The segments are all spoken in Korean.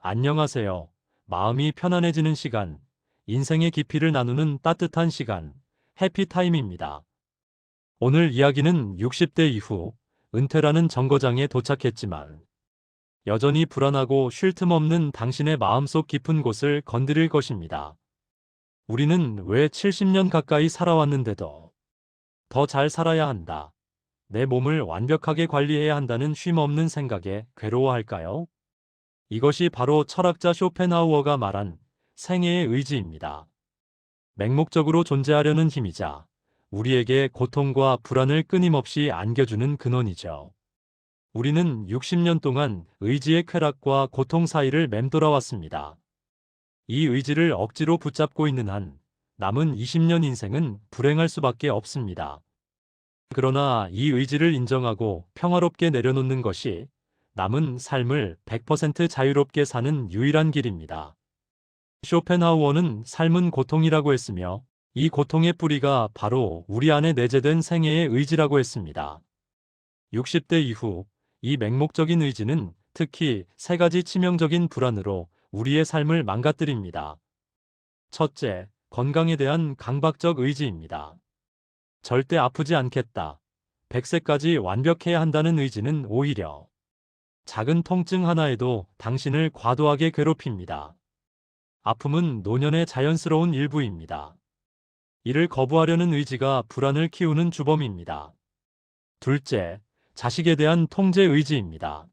안녕하세요. 마음이 편안해지는 시간, 인생의 깊이를 나누는 따뜻한 시간, 해피타임입니다. 오늘 이야기는 60대 이후 은퇴라는 정거장에 도착했지만 여전히 불안하고 쉴 틈 없는 당신의 마음속 깊은 곳을 건드릴 것입니다. 우리는 왜 70년 가까이 살아왔는데도 더 잘 살아야 한다. 내 몸을 완벽하게 관리해야 한다는 쉼 없는 생각에 괴로워할까요? 이것이 바로 철학자 쇼펜하우어가 말한 생애의 의지입니다. 맹목적으로 존재하려는 힘이자 우리에게 고통과 불안을 끊임없이 안겨주는 근원이죠. 우리는 60년 동안 의지의 쾌락과 고통 사이를 맴돌아 왔습니다. 이 의지를 억지로 붙잡고 있는 한 남은 20년 인생은 불행할 수밖에 없습니다. 그러나 이 의지를 인정하고 평화롭게 내려놓는 것이 남은 삶을 100% 자유롭게 사는 유일한 길입니다. 쇼펜하우어는 삶은 고통이라고 했으며 이 고통의 뿌리가 바로 우리 안에 내재된 생애의 의지라고 했습니다. 60대 이후 이 맹목적인 의지는 특히 세 가지 치명적인 불안으로 우리의 삶을 망가뜨립니다. 첫째, 건강에 대한 강박적 의지입니다. 절대 아프지 않겠다. 100세까지 완벽해야 한다는 의지는 오히려 작은 통증 하나에도 당신을 과도하게 괴롭힙니다. 아픔은 노년의 자연스러운 일부입니다. 이를 거부하려는 의지가 불안을 키우는 주범입니다. 둘째, 자식에 대한 통제 의지입니다.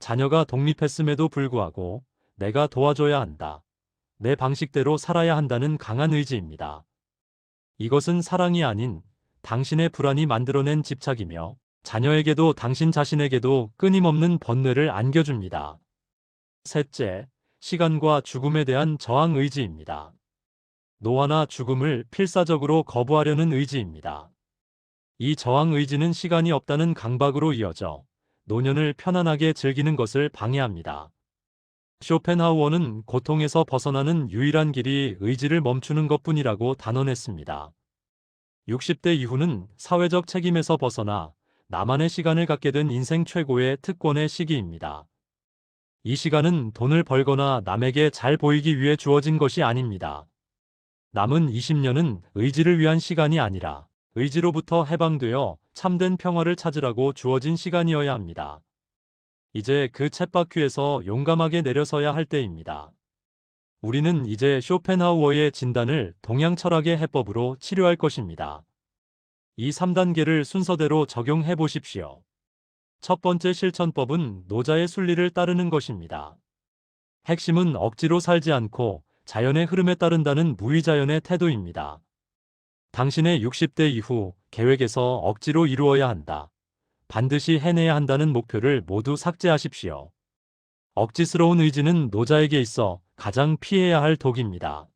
자녀가 독립했음에도 불구하고 내가 도와줘야 한다. 내 방식대로 살아야 한다는 강한 의지입니다. 이것은 사랑이 아닌 당신의 불안이 만들어낸 집착이며 자녀에게도 당신 자신에게도 끊임없는 번뇌를 안겨줍니다. 셋째, 시간과 죽음에 대한 저항 의지입니다. 노화나 죽음을 필사적으로 거부하려는 의지입니다. 이 저항 의지는 시간이 없다는 강박으로 이어져 노년을 편안하게 즐기는 것을 방해합니다. 쇼펜하우어는 고통에서 벗어나는 유일한 길이 의지를 멈추는 것뿐이라고 단언했습니다. 60대 이후는 사회적 책임에서 벗어나 나만의 시간을 갖게 된 인생 최고의 특권의 시기입니다. 이 시간은 돈을 벌거나 남에게 잘 보이기 위해 주어진 것이 아닙니다. 남은 20년은 의지를 위한 시간이 아니라 의지로부터 해방되어 참된 평화를 찾으라고 주어진 시간이어야 합니다. 이제 그 쳇바퀴에서 용감하게 내려서야 할 때입니다. 우리는 이제 쇼펜하우어의 진단을 동양 철학의 해법으로 치료할 것입니다. 이 3단계를 순서대로 적용해 보십시오. 첫 번째 실천법은 노자의 순리를 따르는 것입니다. 핵심은 억지로 살지 않고 자연의 흐름에 따른다는 무의자연의 태도입니다. 당신의 60대 이후 계획에서 억지로 이루어야 한다. 반드시 해내야 한다는 목표를 모두 삭제하십시오. 억지스러운 의지는 노자에게 있어 가장 피해야 할 독입니다.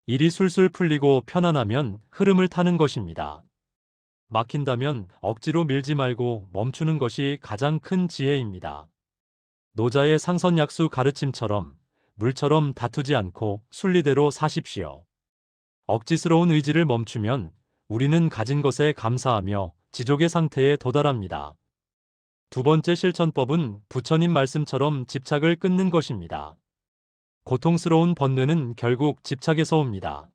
일이 술술 풀리고 편안하면 흐름을 타는 것입니다. 막힌다면 억지로 밀지 말고 멈추는 것이 가장 큰 지혜입니다. 노자의 상선약수 가르침처럼 물처럼 다투지 않고 순리대로 사십시오. 억지스러운 의지를 멈추면 우리는 가진 것에 감사하며 지족의 상태에 도달합니다. 두 번째 실천법은 부처님 말씀처럼 집착을 끊는 것입니다. 고통스러운 번뇌는 결국 집착에서 옵니다.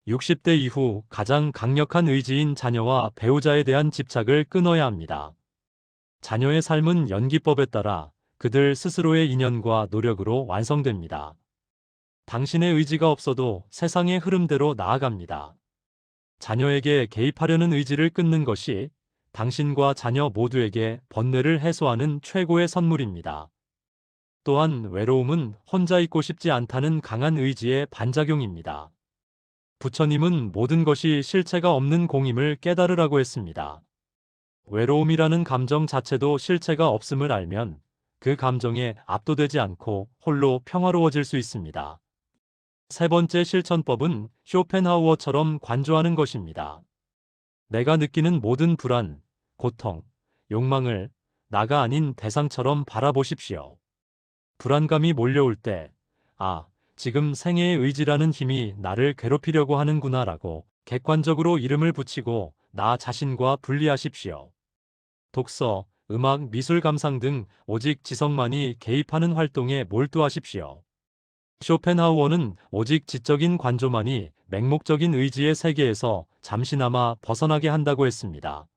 60대 이후 가장 강력한 의지인 자녀와 배우자에 대한 집착을 끊어야 합니다. 자녀의 삶은 연기법에 따라 그들 스스로의 인연과 노력으로 완성됩니다. 당신의 의지가 없어도 세상의 흐름대로 나아갑니다. 자녀에게 개입하려는 의지를 끊는 것이 당신과 자녀 모두에게 번뇌를 해소하는 최고의 선물입니다. 또한 외로움은 혼자 있고 싶지 않다는 강한 의지의 반작용입니다. 부처님은 모든 것이 실체가 없는 공임을 깨달으라고 했습니다. 외로움이라는 감정 자체도 실체가 없음을 알면 그 감정에 압도되지 않고 홀로 평화로워질 수 있습니다. 세 번째 실천법은 쇼펜하우어처럼 관조하는 것입니다. 내가 느끼는 모든 불안, 고통, 욕망을 나가 아닌 대상처럼 바라보십시오. 불안감이 몰려올 때, 지금 생애의 의지라는 힘이 나를 괴롭히려고 하는구나라고 객관적으로 이름을 붙이고 나 자신과 분리하십시오. 독서, 음악, 미술 감상 등 오직 지성만이 개입하는 활동에 몰두하십시오. 쇼펜하우어는 오직 지적인 관조만이 맹목적인 의지의 세계에서 잠시나마 벗어나게 한다고 했습니다.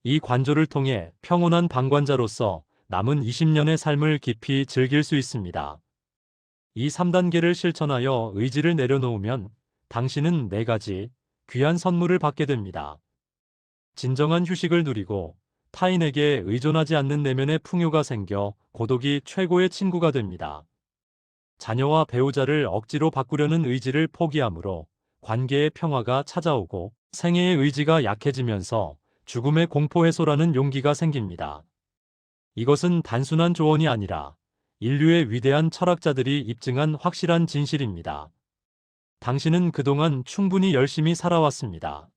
이 관조를 통해 평온한 방관자로서 남은 20년의 삶을 깊이 즐길 수 있습니다. 이 3단계를 실천하여 의지를 내려놓으면 당신은 4가지 귀한 선물을 받게 됩니다. 진정한 휴식을 누리고 타인에게 의존하지 않는 내면의 풍요가 생겨 고독이 최고의 친구가 됩니다. 자녀와 배우자를 억지로 바꾸려는 의지를 포기하므로 관계의 평화가 찾아오고 생애의 의지가 약해지면서 죽음의 공포 해소라는 용기가 생깁니다. 이것은 단순한 조언이 아니라 인류의 위대한 철학자들이 입증한 확실한 진실입니다. 당신은 그동안 충분히 열심히 살아왔습니다.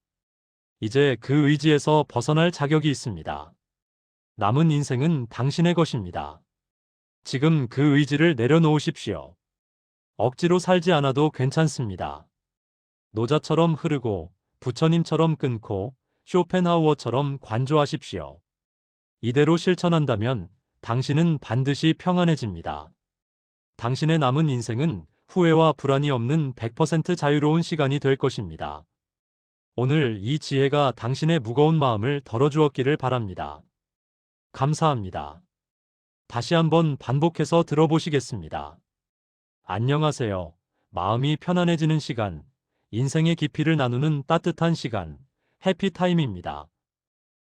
이제 그 의지에서 벗어날 자격이 있습니다. 남은 인생은 당신의 것입니다. 지금 그 의지를 내려놓으십시오. 억지로 살지 않아도 괜찮습니다. 노자처럼 흐르고 부처님처럼 끊고 쇼펜하우어처럼 관조하십시오. 이대로 실천한다면 당신은 반드시 평안해집니다. 당신의 남은 인생은 후회와 불안이 없는 100% 자유로운 시간이 될 것입니다. 오늘 이 지혜가 당신의 무거운 마음을 덜어주었기를 바랍니다. 감사합니다. 다시 한번 반복해서 들어보시겠습니다. 안녕하세요. 마음이 편안해지는 시간, 인생의 깊이를 나누는 따뜻한 시간, 해피타임입니다.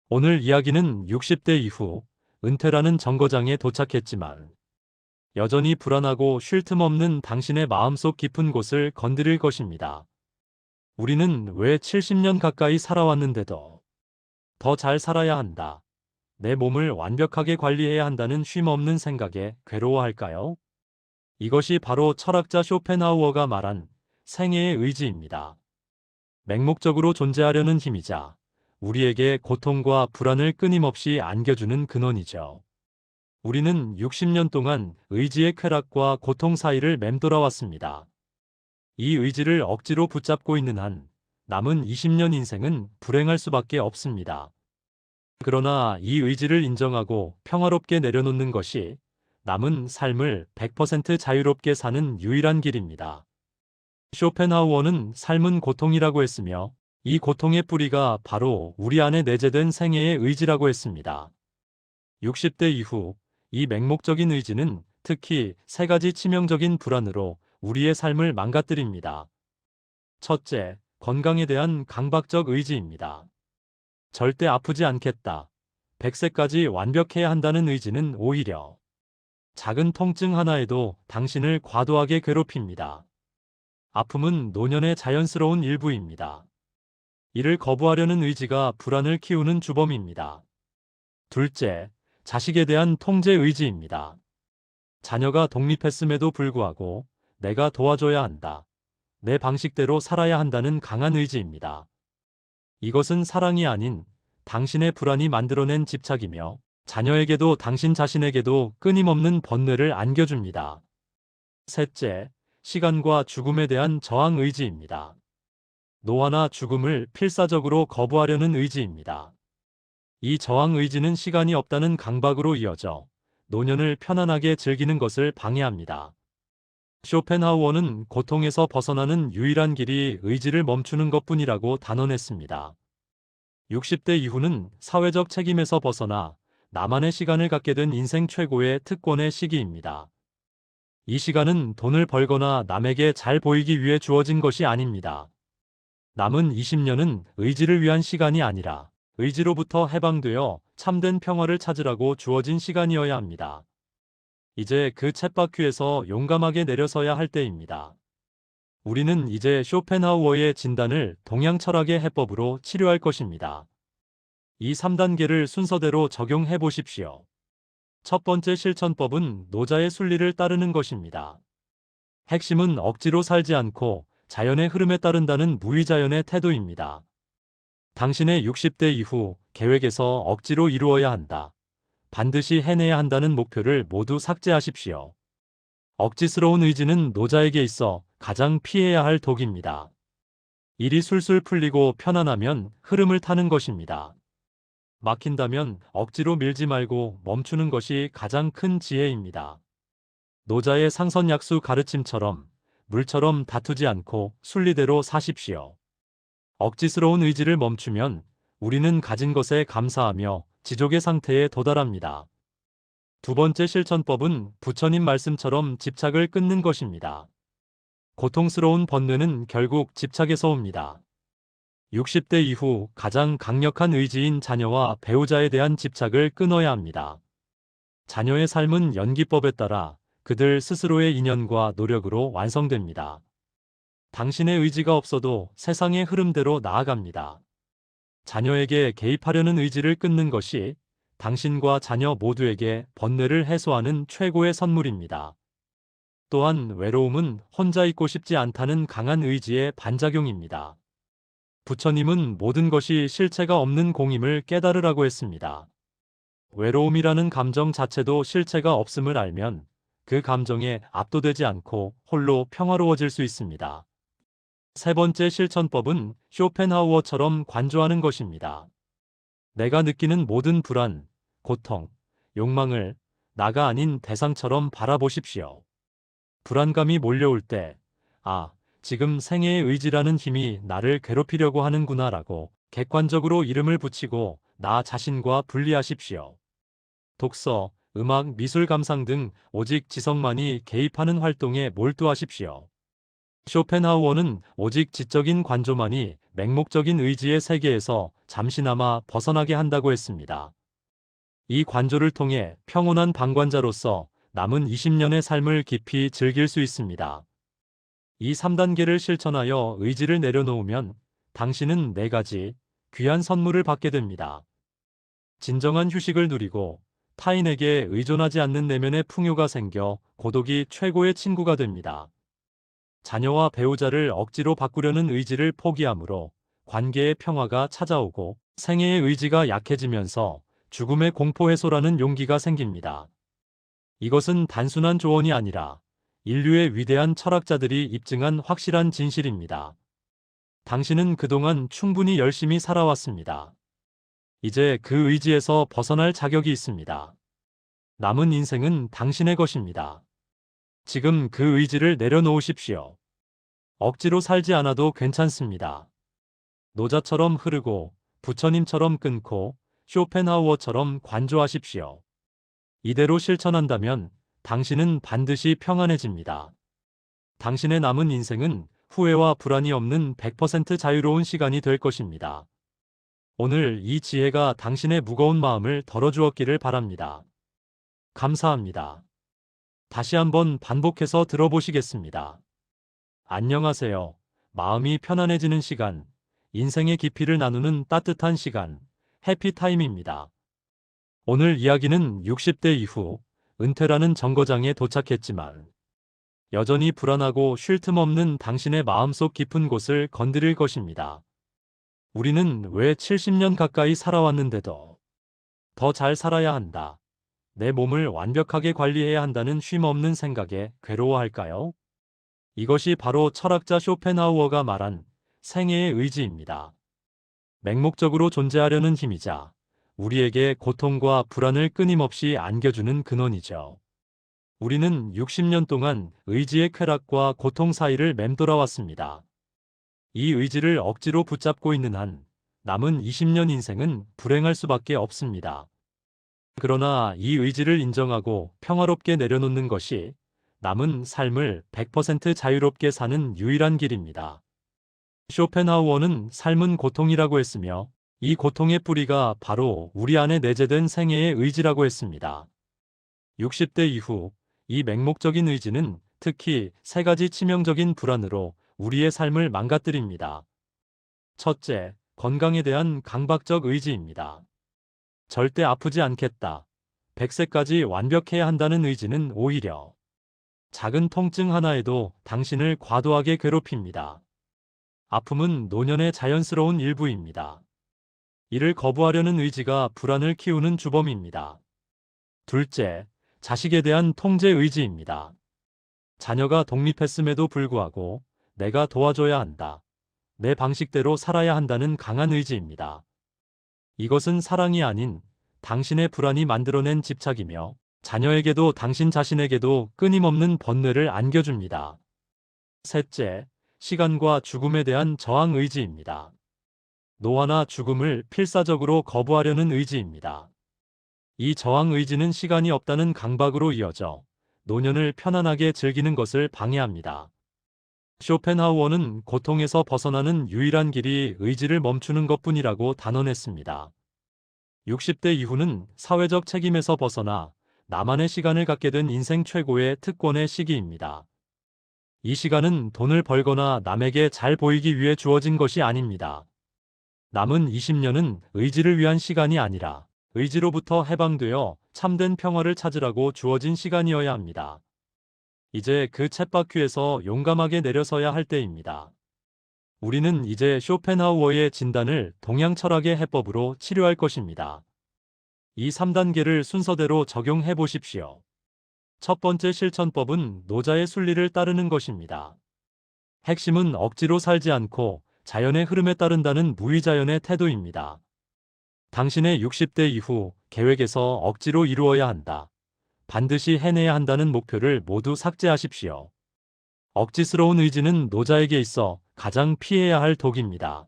오늘 이야기는 60대 이후 은퇴라는 정거장에 도착했지만 여전히 불안하고 쉴 틈 없는 당신의 마음속 깊은 곳을 건드릴 것입니다. 우리는 왜 70년 가까이 살아왔는데도 더 잘 살아야 한다. 내 몸을 완벽하게 관리해야 한다는 쉼 없는 생각에 괴로워할까요? 이것이 바로 철학자 쇼펜하우어가 말한 생애의 의지입니다. 맹목적으로 존재하려는 힘이자 우리에게 고통과 불안을 끊임없이 안겨주는 근원이죠. 우리는 60년 동안 의지의 쾌락과 고통 사이를 맴돌아 왔습니다. 이 의지를 억지로 붙잡고 있는 한 남은 20년 인생은 불행할 수밖에 없습니다. 그러나 이 의지를 인정하고 평화롭게 내려놓는 것이 남은 삶을 100% 자유롭게 사는 유일한 길입니다. 쇼펜하우어는 삶은 고통이라고 했으며 이 고통의 뿌리가 바로 우리 안에 내재된 생애의 의지라고 했습니다. 60대 이후 이 맹목적인 의지는 특히 3가지 치명적인 불안으로 우리의 삶을 망가뜨립니다. 첫째, 건강에 대한 강박적 의지입니다. 절대 아프지 않겠다. 100세까지 완벽해야 한다는 의지는 오히려 작은 통증 하나에도 당신을 과도하게 괴롭힙니다. 아픔은 노년의 자연스러운 일부입니다. 이를 거부하려는 의지가 불안을 키우는 주범입니다. 둘째, 자식에 대한 통제 의지입니다. 자녀가 독립했음에도 불구하고 내가 도와줘야 한다. 내 방식대로 살아야 한다는 강한 의지입니다. 이것은 사랑이 아닌 당신의 불안이 만들어낸 집착이며 자녀에게도 당신 자신에게도 끊임없는 번뇌를 안겨줍니다. 셋째, 시간과 죽음에 대한 저항 의지입니다. 노화나 죽음을 필사적으로 거부하려는 의지입니다. 이 저항 의지는 시간이 없다는 강박으로 이어져 노년을 편안하게 즐기는 것을 방해합니다. 쇼펜하우어는 고통에서 벗어나는 유일한 길이 의지를 멈추는 것뿐이라고 단언했습니다. 60대 이후는 사회적 책임에서 벗어나 나만의 시간을 갖게 된 인생 최고의 특권의 시기입니다. 이 시간은 돈을 벌거나 남에게 잘 보이기 위해 주어진 것이 아닙니다. 남은 20년은 의지를 위한 시간이 아니라 의지로부터 해방되어 참된 평화를 찾으라고 주어진 시간이어야 합니다. 이제 그 쳇바퀴에서 용감하게 내려서야 할 때입니다. 우리는 이제 쇼펜하우어의 진단을 동양 철학의 해법으로 치료할 것입니다. 이 3단계를 순서대로 적용해 보십시오. 첫 번째 실천법은 노자의 순리를 따르는 것입니다. 핵심은 억지로 살지 않고 자연의 흐름에 따른다는 무위자연의 태도입니다. 당신의 60대 이후 계획에서 억지로 이루어야 한다. 반드시 해내야 한다는 목표를 모두 삭제하십시오. 억지스러운 의지는 노자에게 있어 가장 피해야 할 독입니다. 일이 술술 풀리고 편안하면 흐름을 타는 것입니다. 막힌다면 억지로 밀지 말고 멈추는 것이 가장 큰 지혜입니다. 노자의 상선약수 가르침처럼 물처럼 다투지 않고 순리대로 사십시오. 억지스러운 의지를 멈추면 우리는 가진 것에 감사하며 지족의 상태에 도달합니다. 두 번째 실천법은 부처님 말씀처럼 집착을 끊는 것입니다. 고통스러운 번뇌는 결국 집착에서 옵니다. 60대 이후 가장 강력한 의지인 자녀와 배우자에 대한 집착을 끊어야 합니다. 자녀의 삶은 연기법에 따라 그들 스스로의 인연과 노력으로 완성됩니다. 당신의 의지가 없어도 세상의 흐름대로 나아갑니다. 자녀에게 개입하려는 의지를 끊는 것이 당신과 자녀 모두에게 번뇌를 해소하는 최고의 선물입니다. 또한 외로움은 혼자 있고 싶지 않다는 강한 의지의 반작용입니다. 부처님은 모든 것이 실체가 없는 공임을 깨달으라고 했습니다. 외로움이라는 감정 자체도 실체가 없음을 알면 그 감정에 압도되지 않고 홀로 평화로워질 수 있습니다. 세 번째 실천법은 쇼펜하우어처럼 관조하는 것입니다. 내가 느끼는 모든 불안, 고통, 욕망을 나가 아닌 대상처럼 바라보십시오. 불안감이 몰려올 때, 아, 지금 생애의 의지라는 힘이 나를 괴롭히려고 하는구나라고 객관적으로 이름을 붙이고 나 자신과 분리하십시오. 독서, 음악, 미술 감상 등 오직 지성만이 개입하는 활동에 몰두하십시오. 쇼펜하우어는 오직 지적인 관조만이 맹목적인 의지의 세계에서 잠시나마 벗어나게 한다고 했습니다. 이 관조를 통해 평온한 방관자로서 남은 20년의 삶을 깊이 즐길 수 있습니다. 이 3단계를 실천하여 의지를 내려놓으면 당신은 4가지 귀한 선물을 받게 됩니다. 진정한 휴식을 누리고 타인에게 의존하지 않는 내면의 풍요가 생겨 고독이 최고의 친구가 됩니다. 자녀와 배우자를 억지로 바꾸려는 의지를 포기함으로 관계의 평화가 찾아오고 생애의 의지가 약해지면서 죽음의 공포 해소라는 용기가 생깁니다. 이것은 단순한 조언이 아니라 인류의 위대한 철학자들이 입증한 확실한 진실입니다. 당신은 그동안 충분히 열심히 살아왔습니다. 이제 그 의지에서 벗어날 자격이 있습니다. 남은 인생은 당신의 것입니다. 지금 그 의지를 내려놓으십시오. 억지로 살지 않아도 괜찮습니다. 노자처럼 흐르고 부처님처럼 끊고 쇼펜하우어처럼 관조하십시오. 이대로 실천한다면 당신은 반드시 평안해집니다. 당신의 남은 인생은 후회와 불안이 없는 100% 자유로운 시간이 될 것입니다. 오늘 이 지혜가 당신의 무거운 마음을 덜어주었기를 바랍니다. 감사합니다. 다시 한번 반복해서 들어보시겠습니다. 안녕하세요. 마음이 편안해지는 시간, 인생의 깊이를 나누는 따뜻한 시간, 해피타임입니다. 오늘 이야기는 60대 이후 은퇴라는 정거장에 도착했지만 여전히 불안하고 쉴 틈 없는 당신의 마음속 깊은 곳을 건드릴 것입니다. 우리는 왜 70년 가까이 살아왔는데도 더 잘 살아야 한다, 내 몸을 완벽하게 관리해야 한다는 쉼 없는 생각에 괴로워할까요? 이것이 바로 철학자 쇼펜하우어가 말한 생애의 의지입니다. 맹목적으로 존재하려는 힘이자 우리에게 고통과 불안을 끊임없이 안겨주는 근원이죠. 우리는 60년 동안 의지의 쾌락과 고통 사이를 맴돌아왔습니다. 이 의지를 억지로 붙잡고 있는 한 남은 20년 인생은 불행할 수밖에 없습니다. 그러나 이 의지를 인정하고 평화롭게 내려놓는 것이 남은 삶을 100% 자유롭게 사는 유일한 길입니다. 쇼펜하우어는 삶은 고통이라고 했으며 이 고통의 뿌리가 바로 우리 안에 내재된 생애의 의지라고 했습니다. 60대 이후 이 맹목적인 의지는 특히 3가지 치명적인 불안으로 우리의 삶을 망가뜨립니다. 첫째, 건강에 대한 강박적 의지입니다. 절대 아프지 않겠다, 100세까지 완벽해야 한다는 의지는 오히려 작은 통증 하나에도 당신을 과도하게 괴롭힙니다. 아픔은 노년의 자연스러운 일부입니다. 이를 거부하려는 의지가 불안을 키우는 주범입니다. 둘째, 자식에 대한 통제 의지입니다. 자녀가 독립했음에도 불구하고 내가 도와줘야 한다, 내 방식대로 살아야 한다는 강한 의지입니다. 이것은 사랑이 아닌 당신의 불안이 만들어낸 집착이며 자녀에게도 당신 자신에게도 끊임없는 번뇌를 안겨줍니다. 셋째, 시간과 죽음에 대한 저항 의지입니다. 노화나 죽음을 필사적으로 거부하려는 의지입니다. 이 저항 의지는 시간이 없다는 강박으로 이어져 노년을 편안하게 즐기는 것을 방해합니다. 쇼펜하우어는 고통에서 벗어나는 유일한 길이 의지를 멈추는 것뿐이라고 단언했습니다. 60대 이후는 사회적 책임에서 벗어나 나만의 시간을 갖게 된 인생 최고의 특권의 시기입니다. 이 시간은 돈을 벌거나 남에게 잘 보이기 위해 주어진 것이 아닙니다. 남은 20년은 의지를 위한 시간이 아니라 의지로부터 해방되어 참된 평화를 찾으라고 주어진 시간이어야 합니다. 이제 그 쳇바퀴에서 용감하게 내려서야 할 때입니다. 우리는 이제 쇼펜하우어의 진단을 동양 철학의 해법으로 치료할 것입니다. 이 3단계를 순서대로 적용해 보십시오. 첫 번째 실천법은 노자의 순리를 따르는 것입니다. 핵심은 억지로 살지 않고 자연의 흐름에 따른다는 무의자연의 태도입니다. 당신의 60대 이후 계획에서 억지로 이루어야 한다. 반드시 해내야 한다는 목표를 모두 삭제하십시오. 억지스러운 의지는 노자에게 있어 가장 피해야 할 독입니다.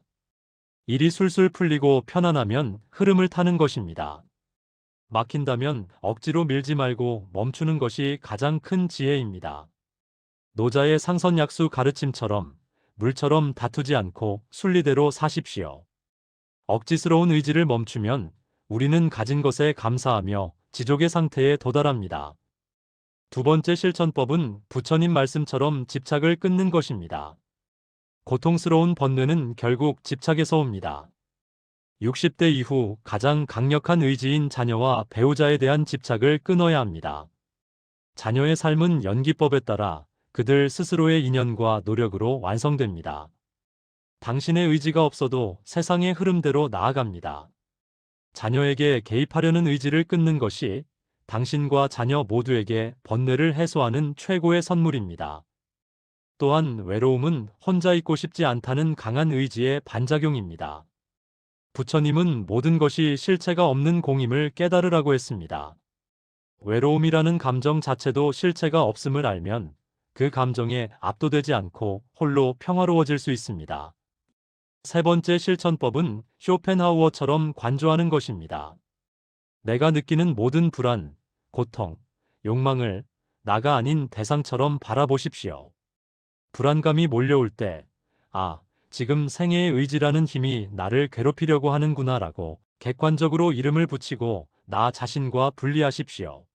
일이 술술 풀리고 편안하면 흐름을 타는 것입니다. 막힌다면 억지로 밀지 말고 멈추는 것이 가장 큰 지혜입니다. 노자의 상선약수 가르침처럼 물처럼 다투지 않고 순리대로 사십시오. 억지스러운 의지를 멈추면 우리는 가진 것에 감사하며 지족의 상태에 도달합니다. 두 번째 실천법은 부처님 말씀처럼 집착을 끊는 것입니다. 고통스러운 번뇌는 결국 집착에서 옵니다. 60대 이후 가장 강력한 의지인 자녀와 배우자에 대한 집착을 끊어야 합니다. 자녀의 삶은 연기법에 따라 그들 스스로의 인연과 노력으로 완성됩니다. 당신의 의지가 없어도 세상의 흐름대로 나아갑니다. 자녀에게 개입하려는 의지를 끊는 것이 당신과 자녀 모두에게 번뇌를 해소하는 최고의 선물입니다. 또한 외로움은 혼자 있고 싶지 않다는 강한 의지의 반작용입니다. 부처님은 모든 것이 실체가 없는 공임을 깨달으라고 했습니다. 외로움이라는 감정 자체도 실체가 없음을 알면 그 감정에 압도되지 않고 홀로 평화로워질 수 있습니다. 세 번째 실천법은 쇼펜하우어처럼 관조하는 것입니다. 내가 느끼는 모든 불안, 고통, 욕망을 나가 아닌 대상처럼 바라보십시오. 불안감이 몰려올 때, 지금 생애의 의지라는 힘이 나를 괴롭히려고 하는구나라고 객관적으로 이름을 붙이고 나 자신과 분리하십시오.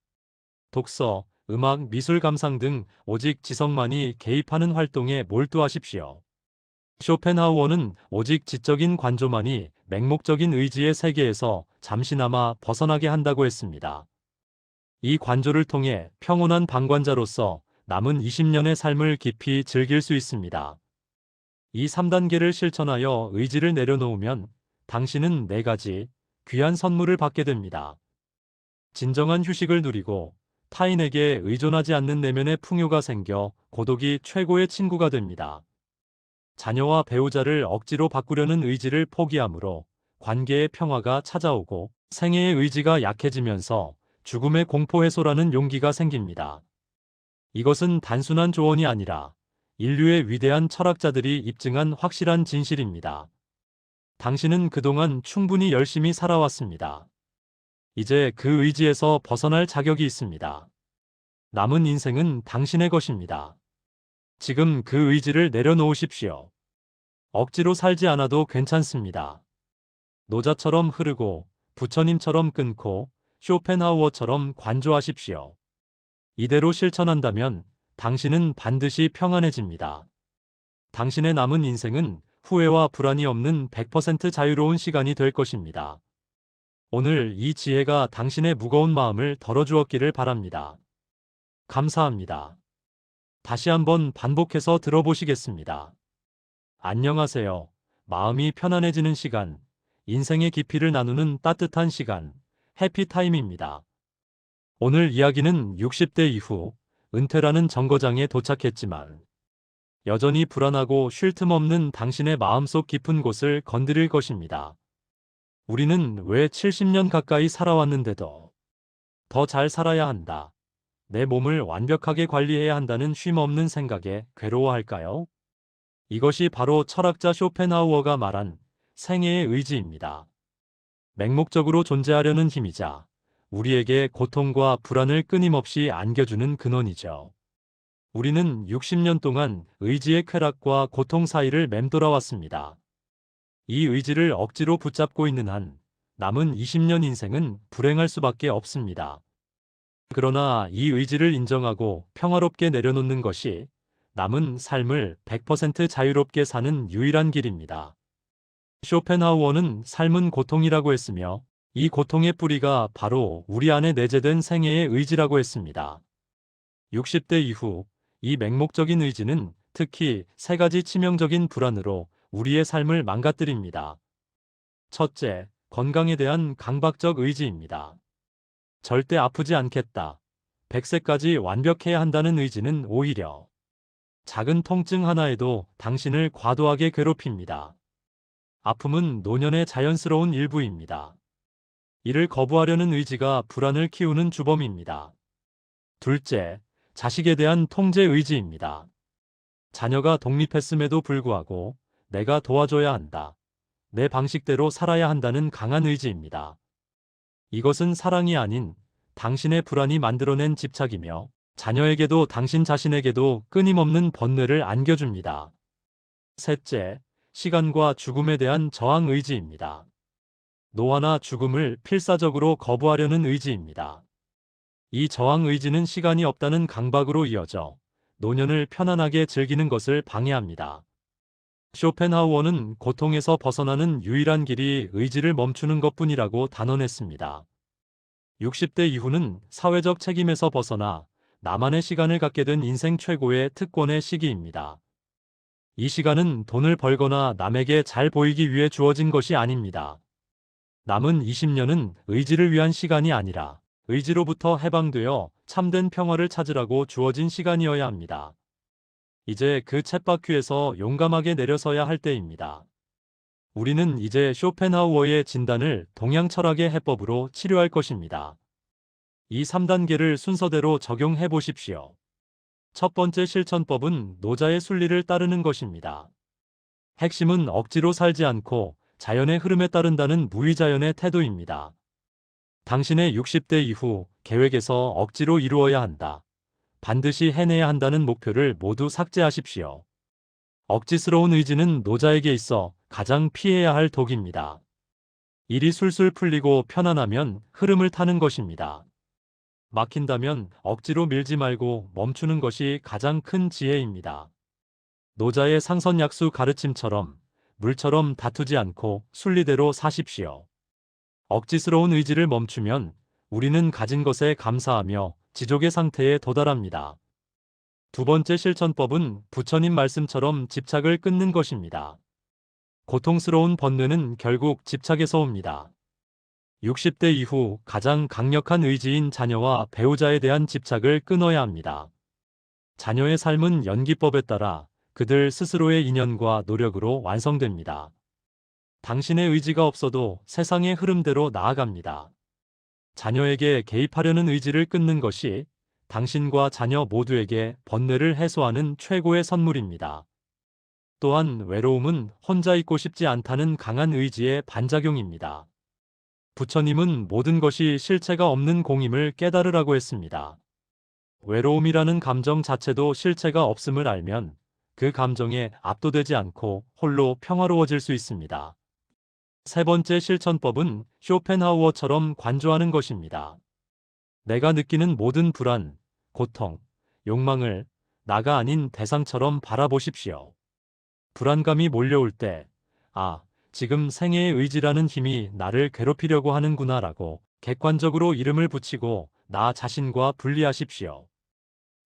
독서, 음악, 미술 감상 등 오직 지성만이 개입하는 활동에 몰두하십시오. 쇼펜하우어는 오직 지적인 관조만이 맹목적인 의지의 세계에서 잠시나마 벗어나게 한다고 했습니다. 이 관조를 통해 평온한 방관자로서 남은 20년의 삶을 깊이 즐길 수 있습니다. 이 3단계를 실천하여 의지를 내려놓으면 당신은 4가지 귀한 선물을 받게 됩니다. 진정한 휴식을 누리고 타인에게 의존하지 않는 내면의 풍요가 생겨 고독이 최고의 친구가 됩니다. 자녀와 배우자를 억지로 바꾸려는 의지를 포기함으로 관계의 평화가 찾아오고 생애의 의지가 약해지면서 죽음의 공포 해소라는 용기가 생깁니다. 이것은 단순한 조언이 아니라 인류의 위대한 철학자들이 입증한 확실한 진실입니다. 당신은 그동안 충분히 열심히 살아왔습니다. 이제 그 의지에서 벗어날 자격이 있습니다. 남은 인생은 당신의 것입니다. 지금 그 의지를 내려놓으십시오. 억지로 살지 않아도 괜찮습니다. 노자처럼 흐르고 부처님처럼 끊고 쇼펜하우어처럼 관조하십시오. 이대로 실천한다면 당신은 반드시 평안해집니다. 당신의 남은 인생은 후회와 불안이 없는 100% 자유로운 시간이 될 것입니다. 오늘 이 지혜가 당신의 무거운 마음을 덜어주었기를 바랍니다. 감사합니다. 다시 한번 반복해서 들어보시겠습니다. 안녕하세요. 마음이 편안해지는 시간, 인생의 깊이를 나누는 따뜻한 시간, 해피타임입니다. 오늘 이야기는 60대 이후 은퇴라는 정거장에 도착했지만 여전히 불안하고 쉴 틈 없는 당신의 마음속 깊은 곳을 건드릴 것입니다. 우리는 왜 70년 가까이 살아왔는데도 더 잘 살아야 한다, 내 몸을 완벽하게 관리해야 한다는 쉼 없는 생각에 괴로워할까요? 이것이 바로 철학자 쇼펜하우어가 말한 생애의 의지입니다. 맹목적으로 존재하려는 힘이자 우리에게 고통과 불안을 끊임없이 안겨주는 근원이죠. 우리는 60년 동안 의지의 쾌락과 고통 사이를 맴돌아 왔습니다. 이 의지를 억지로 붙잡고 있는 한 남은 20년 인생은 불행할 수밖에 없습니다. 그러나 이 의지를 인정하고 평화롭게 내려놓는 것이 남은 삶을 100% 자유롭게 사는 유일한 길입니다. 쇼펜하우어는 삶은 고통이라고 했으며 이 고통의 뿌리가 바로 우리 안에 내재된 생애의 의지라고 했습니다. 60대 이후 이 맹목적인 의지는 특히 세 가지 치명적인 불안으로 우리의 삶을 망가뜨립니다. 첫째, 건강에 대한 강박적 의지입니다. 절대 아프지 않겠다, 100세까지 완벽해야 한다는 의지는 오히려 작은 통증 하나에도 당신을 과도하게 괴롭힙니다. 아픔은 노년의 자연스러운 일부입니다. 이를 거부하려는 의지가 불안을 키우는 주범입니다. 둘째, 자식에 대한 통제 의지입니다. 자녀가 독립했음에도 불구하고 내가 도와줘야 한다, 내 방식대로 살아야 한다는 강한 의지입니다. 이것은 사랑이 아닌 당신의 불안이 만들어낸 집착이며 자녀에게도 당신 자신에게도 끊임없는 번뇌를 안겨줍니다. 셋째, 시간과 죽음에 대한 저항 의지입니다. 노화나 죽음을 필사적으로 거부하려는 의지입니다. 이 저항 의지는 시간이 없다는 강박으로 이어져 노년을 편안하게 즐기는 것을 방해합니다. 쇼펜하우어는 고통에서 벗어나는 유일한 길이 의지를 멈추는 것뿐이라고 단언했습니다. 60대 이후는 사회적 책임에서 벗어나 나만의 시간을 갖게 된 인생 최고의 특권의 시기입니다. 이 시간은 돈을 벌거나 남에게 잘 보이기 위해 주어진 것이 아닙니다. 남은 20년은 의지를 위한 시간이 아니라 의지로부터 해방되어 참된 평화를 찾으라고 주어진 시간이어야 합니다. 이제 그 쳇바퀴에서 용감하게 내려서야 할 때입니다. 우리는 이제 쇼펜하우어의 진단을 동양 철학의 해법으로 치료할 것입니다. 이 3단계를 순서대로 적용해 보십시오. 첫 번째 실천법은 노자의 순리를 따르는 것입니다. 핵심은 억지로 살지 않고 자연의 흐름에 따른다는 무의자연의 태도입니다. 당신의 60대 이후 계획에서 억지로 이루어야 한다, 반드시 해내야 한다는 목표를 모두 삭제하십시오. 억지스러운 의지는 노자에게 있어 가장 피해야 할 독입니다. 일이 술술 풀리고 편안하면 흐름을 타는 것입니다. 막힌다면 억지로 밀지 말고 멈추는 것이 가장 큰 지혜입니다. 노자의 상선약수 가르침처럼 물처럼 다투지 않고 순리대로 사십시오. 억지스러운 의지를 멈추면 우리는 가진 것에 감사하며 지족의 상태에 도달합니다. 두 번째 실천법은 부처님 말씀처럼 집착을 끊는 것입니다. 고통스러운 번뇌는 결국 집착에서 옵니다. 60대 이후 가장 강력한 의지인 자녀와 배우자에 대한 집착을 끊어야 합니다. 자녀의 삶은 연기법에 따라 그들 스스로의 인연과 노력으로 완성됩니다. 당신의 의지가 없어도 세상의 흐름대로 나아갑니다. 자녀에게 개입하려는 의지를 끊는 것이 당신과 자녀 모두에게 번뇌를 해소하는 최고의 선물입니다. 또한 외로움은 혼자 있고 싶지 않다는 강한 의지의 반작용입니다. 부처님은 모든 것이 실체가 없는 공임을 깨달으라고 했습니다. 외로움이라는 감정 자체도 실체가 없음을 알면 그 감정에 압도되지 않고 홀로 평화로워질 수 있습니다. 세 번째 실천법은 쇼펜하우어처럼 관조하는 것입니다. 내가 느끼는 모든 불안, 고통, 욕망을 나가 아닌 대상처럼 바라보십시오. 불안감이 몰려올 때, 지금 생애의 의지라는 힘이 나를 괴롭히려고 하는구나라고 객관적으로 이름을 붙이고 나 자신과 분리하십시오.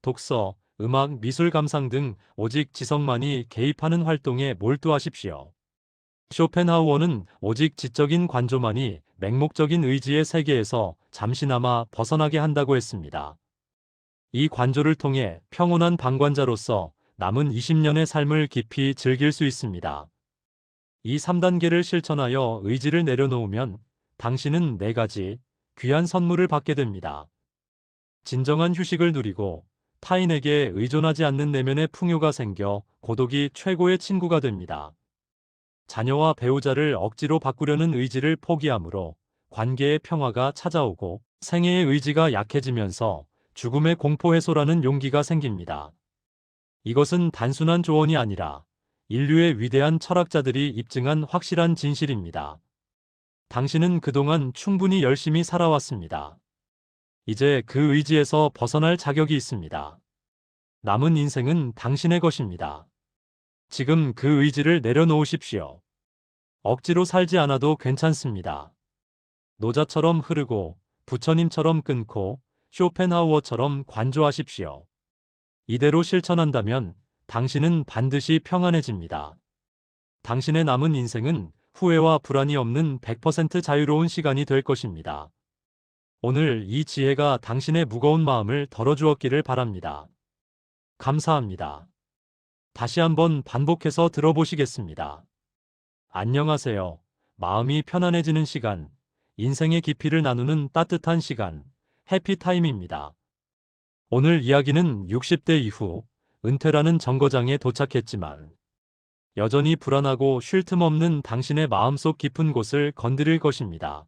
독서, 음악, 미술 감상 등 오직 지성만이 개입하는 활동에 몰두하십시오. 쇼펜하우어는 오직 지적인 관조만이 맹목적인 의지의 세계에서 잠시나마 벗어나게 한다고 했습니다. 이 관조를 통해 평온한 방관자로서 남은 20년의 삶을 깊이 즐길 수 있습니다. 이 3단계를 실천하여 의지를 내려놓으면 당신은 4가지 귀한 선물을 받게 됩니다. 진정한 휴식을 누리고 타인에게 의존하지 않는 내면의 풍요가 생겨 고독이 최고의 친구가 됩니다. 자녀와 배우자를 억지로 바꾸려는 의지를 포기함으로 관계의 평화가 찾아오고 생애의 의지가 약해지면서 죽음의 공포 해소라는 용기가 생깁니다. 이것은 단순한 조언이 아니라 인류의 위대한 철학자들이 입증한 확실한 진실입니다. 당신은 그동안 충분히 열심히 살아왔습니다. 이제 그 의지에서 벗어날 자격이 있습니다. 남은 인생은 당신의 것입니다. 지금 그 의지를 내려놓으십시오. 억지로 살지 않아도 괜찮습니다. 노자처럼 흐르고 부처님처럼 끊고 쇼펜하우어처럼 관조하십시오. 이대로 실천한다면 당신은 반드시 평안해집니다. 당신의 남은 인생은 후회와 불안이 없는 100% 자유로운 시간이 될 것입니다. 오늘 이 지혜가 당신의 무거운 마음을 덜어주었기를 바랍니다. 감사합니다. 다시 한번 반복해서 들어보시겠습니다. 안녕하세요. 마음이 편안해지는 시간, 인생의 깊이를 나누는 따뜻한 시간, 해피타임입니다. 오늘 이야기는 60대 이후 은퇴라는 정거장에 도착했지만 여전히 불안하고 쉴 틈 없는 당신의 마음속 깊은 곳을 건드릴 것입니다.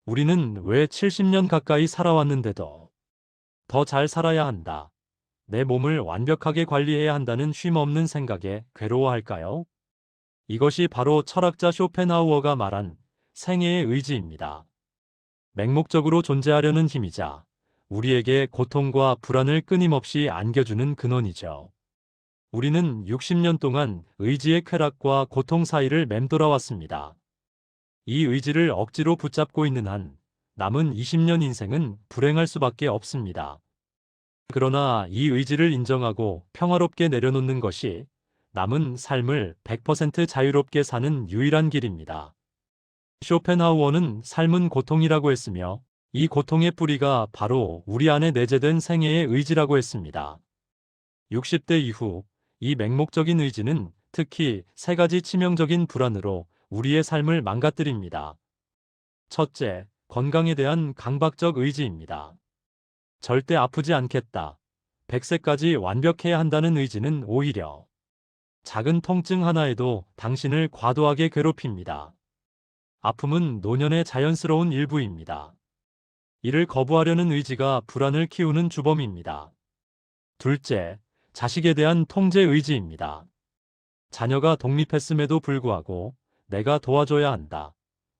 우리는 왜 70년 가까이 살아왔는데도 더 잘 살아야 한다. 내 몸을 완벽하게 관리해야 한다는 쉼 없는 생각에 괴로워할까요? 이것이 바로 철학자 쇼펜하우어가 말한 생애의 의지입니다. 맹목적으로 존재하려는 힘이자 우리에게 고통과 불안을 끊임없이 안겨주는 근원이죠. 우리는 60년 동안 의지의 쾌락과 고통 사이를 맴돌아왔습니다. 이 의지를 억지로 붙잡고 있는 한 남은 20년 인생은 불행할 수밖에 없습니다. 그러나 이 의지를 인정하고 평화롭게 내려놓는 것이 남은 삶을 100% 자유롭게 사는 유일한 길입니다. 쇼펜하우어는 삶은 고통이라고 했으며 이 고통의 뿌리가 바로 우리 안에 내재된 생애의 의지라고 했습니다. 60대 이후 이 맹목적인 의지는 특히 3가지 치명적인 불안으로 우리의 삶을 망가뜨립니다. 첫째, 건강에 대한 강박적 의지입니다. 절대 아프지 않겠다. 100세까지 완벽해야 한다는 의지는 오히려 작은 통증 하나에도 당신을 과도하게 괴롭힙니다. 아픔은 노년의 자연스러운 일부입니다. 이를 거부하려는 의지가 불안을 키우는 주범입니다. 둘째, 자식에 대한 통제 의지입니다. 자녀가 독립했음에도 불구하고 내가 도와줘야 한다.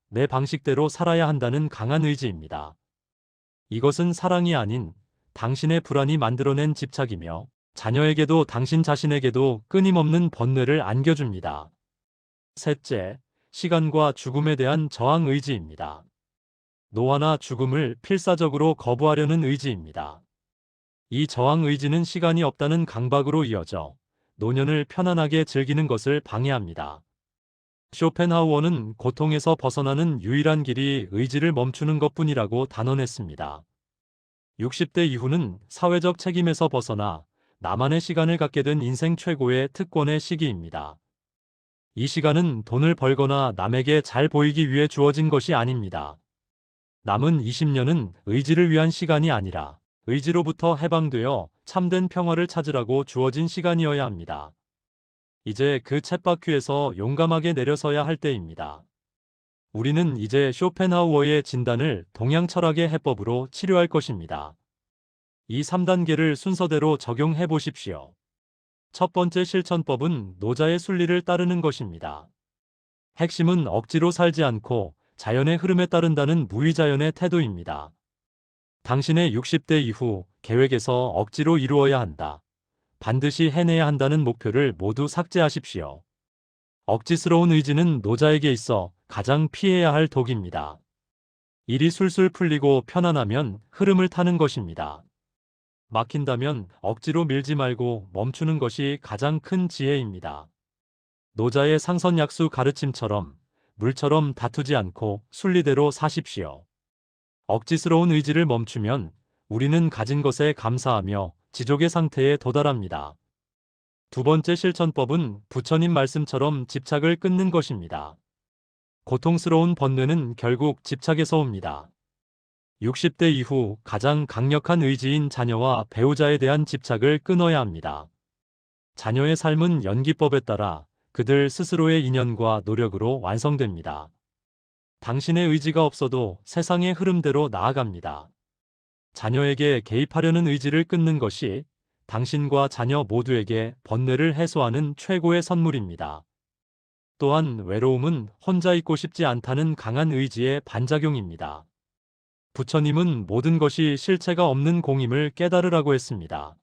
내 방식대로 살아야 한다는 강한 의지입니다. 이것은 사랑이 아닌 당신의 불안이 만들어낸 집착이며 자녀에게도 당신 자신에게도 끊임없는 번뇌를 안겨줍니다. 셋째, 시간과 죽음에 대한 저항 의지입니다. 노화나 죽음을 필사적으로 거부하려는 의지입니다. 이 저항 의지는 시간이 없다는 강박으로 이어져 노년을 편안하게 즐기는 것을 방해합니다. 쇼펜하우어는 고통에서 벗어나는 유일한 길이 의지를 멈추는 것뿐이라고 단언했습니다. 60대 이후는 사회적 책임에서 벗어나 나만의 시간을 갖게 된 인생 최고의 특권의 시기입니다. 이 시간은 돈을 벌거나 남에게 잘 보이기 위해 주어진 것이 아닙니다. 남은 20년은 의지를 위한 시간이 아니라 의지로부터 해방되어 참된 평화를 찾으라고 주어진 시간이어야 합니다. 이제 그 쳇바퀴에서 용감하게 내려서야 할 때입니다. 우리는 이제 쇼펜하우어의 진단을 동양 철학의 해법으로 치료할 것입니다. 이 3단계를 순서대로 적용해 보십시오. 첫 번째 실천법은 노자의 순리를 따르는 것입니다. 핵심은 억지로 살지 않고 자연의 흐름에 따른다는 무의자연의 태도입니다. 당신의 60대 이후 계획에서 억지로 이루어야 한다. 반드시 해내야 한다는 목표를 모두 삭제하십시오. 억지스러운 의지는 노자에게 있어 가장 피해야 할 독입니다. 일이 술술 풀리고 편안하면 흐름을 타는 것입니다. 막힌다면 억지로 밀지 말고 멈추는 것이 가장 큰 지혜입니다. 노자의 상선약수 가르침처럼 물처럼 다투지 않고 순리대로 사십시오. 억지스러운 의지를 멈추면 우리는 가진 것에 감사하며 지족의 상태에 도달합니다. 두 번째 실천법은 부처님 말씀처럼 집착을 끊는 것입니다. 고통스러운 번뇌는 결국 집착에서 옵니다. 60대 이후 가장 강력한 의지인 자녀와 배우자에 대한 집착을 끊어야 합니다. 자녀의 삶은 연기법에 따라 그들 스스로의 인연과 노력으로 완성됩니다. 당신의 의지가 없어도 세상의 흐름대로 나아갑니다. 자녀에게 개입하려는 의지를 끊는 것이 당신과 자녀 모두에게 번뇌를 해소하는 최고의 선물입니다. 또한 외로움은 혼자 있고 싶지 않다는 강한 의지의 반작용입니다. 부처님은 모든 것이 실체가 없는 공임을 깨달으라고 했습니다.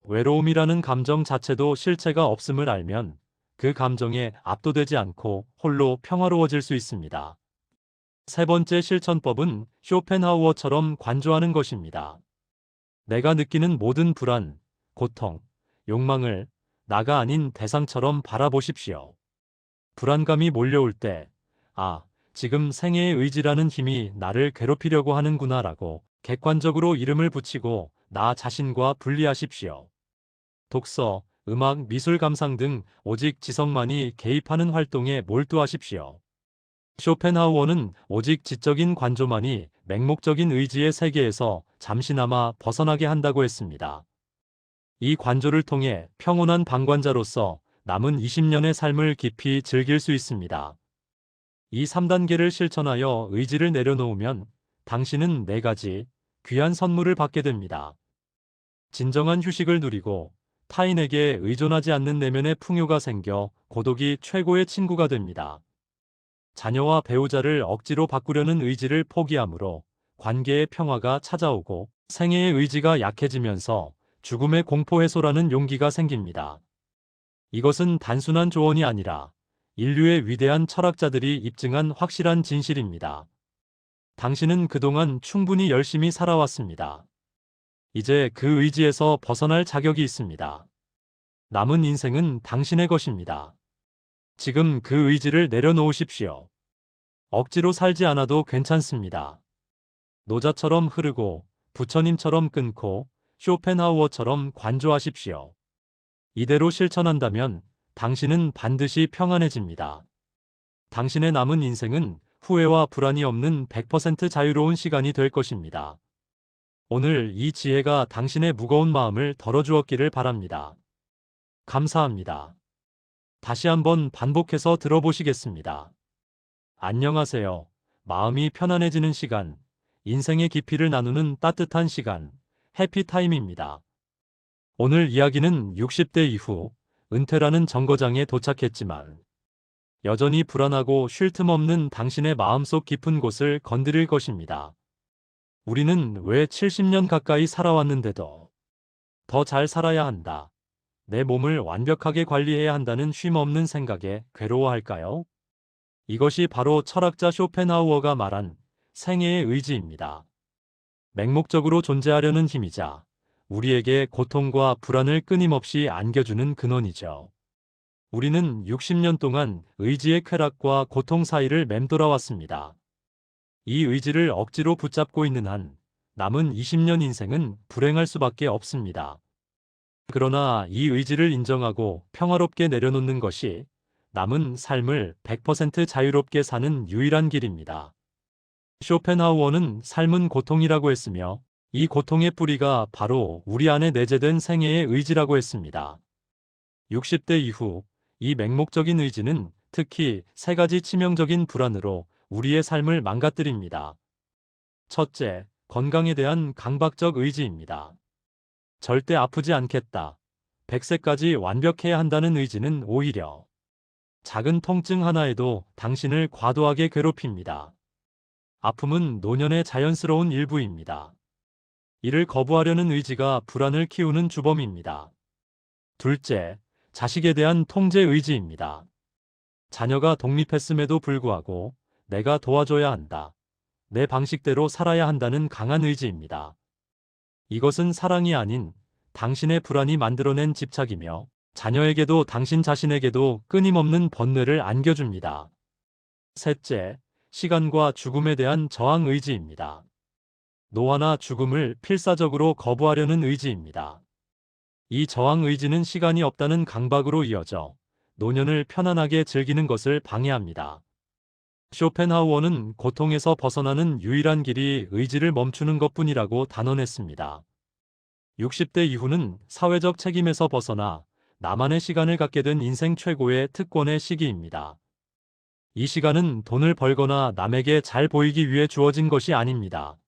외로움이라는 감정 자체도 실체가 없음을 알면 그 감정에 압도되지 않고 홀로 평화로워질 수 있습니다. 세 번째 실천법은 쇼펜하우어처럼 관조하는 것입니다. 내가 느끼는 모든 불안, 고통, 욕망을 나가 아닌 대상처럼 바라보십시오. 불안감이 몰려올 때, 아, 지금 생애의 의지라는 힘이 나를 괴롭히려고 하는구나라고 객관적으로 이름을 붙이고 나 자신과 분리하십시오. 독서, 음악, 미술 감상 등 오직 지성만이 개입하는 활동에 몰두하십시오. 쇼펜하우어는 오직 지적인 관조만이 맹목적인 의지의 세계에서 잠시나마 벗어나게 한다고 했습니다. 이 관조를 통해 평온한 방관자로서 남은 20년의 삶을 깊이 즐길 수 있습니다. 이 3단계를 실천하여 의지를 내려놓으면 당신은 4가지 귀한 선물을 받게 됩니다. 진정한 휴식을 누리고 타인에게 의존하지 않는 내면의 풍요가 생겨 고독이 최고의 친구가 됩니다. 자녀와 배우자를 억지로 바꾸려는 의지를 포기함으로 관계의 평화가 찾아오고 생애의 의지가 약해지면서 죽음의 공포 해소라는 용기가 생깁니다. 이것은 단순한 조언이 아니라 인류의 위대한 철학자들이 입증한 확실한 진실입니다. 당신은 그동안 충분히 열심히 살아왔습니다. 이제 그 의지에서 벗어날 자격이 있습니다. 남은 인생은 당신의 것입니다. 지금 그 의지를 내려놓으십시오. 억지로 살지 않아도 괜찮습니다. 노자처럼 흐르고 부처님처럼 끊고 쇼펜하우어처럼 관조하십시오. 이대로 실천한다면 당신은 반드시 평안해집니다. 당신의 남은 인생은 후회와 불안이 없는 100% 자유로운 시간이 될 것입니다. 오늘 이 지혜가 당신의 무거운 마음을 덜어주었기를 바랍니다. 감사합니다. 다시 한번 반복해서 들어보시겠습니다. 안녕하세요. 마음이 편안해지는 시간, 인생의 깊이를 나누는 따뜻한 시간, 해피타임입니다. 오늘 이야기는 60대 이후 은퇴라는 정거장에 도착했지만 여전히 불안하고 쉴 틈 없는 당신의 마음속 깊은 곳을 건드릴 것입니다. 우리는 왜 70년 가까이 살아왔는데도 더 잘 살아야 한다, 내 몸을 완벽하게 관리해야 한다는 쉼 없는 생각에 괴로워할까요? 이것이 바로 철학자 쇼펜하우어가 말한 생애의 의지입니다. 맹목적으로 존재하려는 힘이자 우리에게 고통과 불안을 끊임없이 안겨주는 근원이죠. 우리는 60년 동안 의지의 쾌락과 고통 사이를 맴돌아왔습니다. 이 의지를 억지로 붙잡고 있는 한 남은 20년 인생은 불행할 수밖에 없습니다. 그러나 이 의지를 인정하고 평화롭게 내려놓는 것이 남은 삶을 100% 자유롭게 사는 유일한 길입니다. 쇼펜하우어는 삶은 고통이라고 했으며 이 고통의 뿌리가 바로 우리 안에 내재된 생애의 의지라고 했습니다. 60대 이후 이 맹목적인 의지는 특히 3가지 치명적인 불안으로 우리의 삶을 망가뜨립니다. 첫째, 건강에 대한 강박적 의지입니다. 절대 아프지 않겠다, 100세까지 완벽해야 한다는 의지는 오히려 작은 통증 하나에도 당신을 과도하게 괴롭힙니다. 아픔은 노년의 자연스러운 일부입니다. 이를 거부하려는 의지가 불안을 키우는 주범입니다. 둘째, 자식에 대한 통제 의지입니다. 자녀가 독립했음에도 불구하고 내가 도와줘야 한다, 내 방식대로 살아야 한다는 강한 의지입니다. 이것은 사랑이 아닌 당신의 불안이 만들어낸 집착이며 자녀에게도 당신 자신에게도 끊임없는 번뇌를 안겨줍니다. 셋째, 시간과 죽음에 대한 저항 의지입니다. 노화나 죽음을 필사적으로 거부하려는 의지입니다. 이 저항 의지는 시간이 없다는 강박으로 이어져 노년을 편안하게 즐기는 것을 방해합니다. 쇼펜하우어는 고통에서 벗어나는 유일한 길이 의지를 멈추는 것뿐이라고 단언했습니다. 60대 이후는 사회적 책임에서 벗어나 나만의 시간을 갖게 된 인생 최고의 특권의 시기입니다. 이 시간은 돈을 벌거나 남에게 잘 보이기 위해 주어진 것이 아닙니다.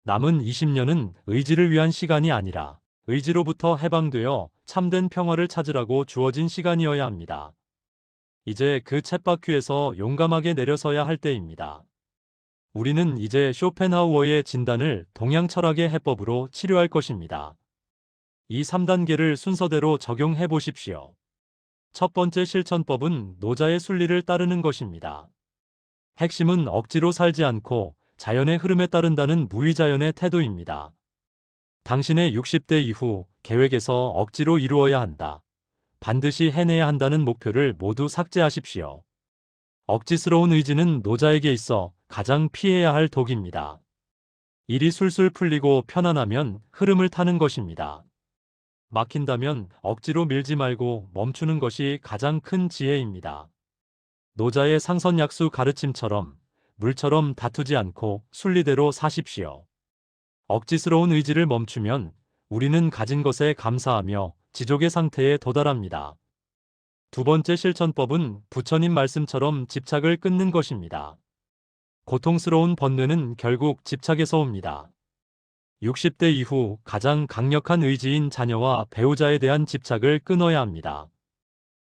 남은 20년은 의지를 위한 시간이 아니라 의지로부터 해방되어 참된 평화를 찾으라고 주어진 시간이어야 합니다. 이제 그 쳇바퀴에서 용감하게 내려서야 할 때입니다. 우리는 이제 쇼펜하우어의 진단을 동양 철학의 해법으로 치료할 것입니다. 이 3단계를 순서대로 적용해 보십시오. 첫 번째 실천법은 노자의 순리를 따르는 것입니다. 핵심은 억지로 살지 않고 자연의 흐름에 따른다는 무의자연의 태도입니다. 당신의 60대 이후 계획에서 억지로 이루어야 한다. 반드시 해내야 한다는 목표를 모두 삭제하십시오. 억지스러운 의지는 노자에게 있어 가장 피해야 할 독입니다. 일이 술술 풀리고 편안하면 흐름을 타는 것입니다. 막힌다면 억지로 밀지 말고 멈추는 것이 가장 큰 지혜입니다. 노자의 상선약수 가르침처럼 물처럼 다투지 않고 순리대로 사십시오. 억지스러운 의지를 멈추면 우리는 가진 것에 감사하며 지족의 상태에 도달합니다. 두 번째 실천법은 부처님 말씀처럼 집착을 끊는 것입니다. 고통스러운 번뇌는 결국 집착에서 옵니다. 60대 이후 가장 강력한 의지인 자녀와 배우자에 대한 집착을 끊어야 합니다.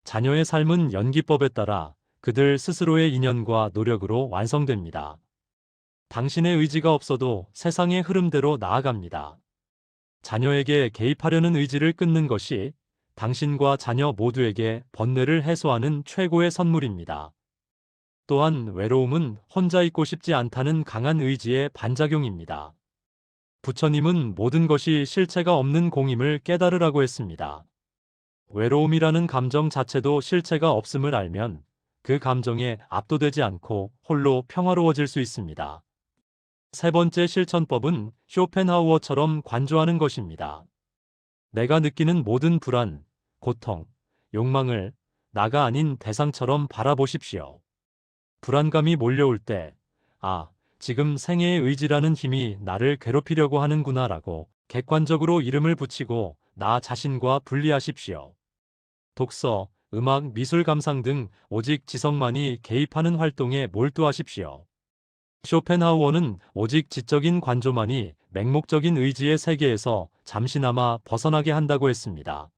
자녀의 삶은 연기법에 따라 그들 스스로의 인연과 노력으로 완성됩니다. 당신의 의지가 없어도 세상의 흐름대로 나아갑니다. 자녀에게 개입하려는 의지를 끊는 것이 당신과 자녀 모두에게 번뇌를 해소하는 최고의 선물입니다. 또한 외로움은 혼자 있고 싶지 않다는 강한 의지의 반작용입니다. 부처님은 모든 것이 실체가 없는 공임을 깨달으라고 했습니다. 외로움이라는 감정 자체도 실체가 없음을 알면 그 감정에 압도되지 않고 홀로 평화로워질 수 있습니다. 세 번째 실천법은 쇼펜하우어처럼 관조하는 것입니다. 내가 느끼는 모든 불안, 고통, 욕망을 나가 아닌 대상처럼 바라보십시오. 불안감이 몰려올 때, 지금 생애의 의지라는 힘이 나를 괴롭히려고 하는구나라고 객관적으로 이름을 붙이고 나 자신과 분리하십시오. 독서, 음악, 미술 감상 등 오직 지성만이 개입하는 활동에 몰두하십시오. 쇼펜하우어는 오직 지적인 관조만이 맹목적인 의지의 세계에서 잠시나마 벗어나게 한다고 했습니다.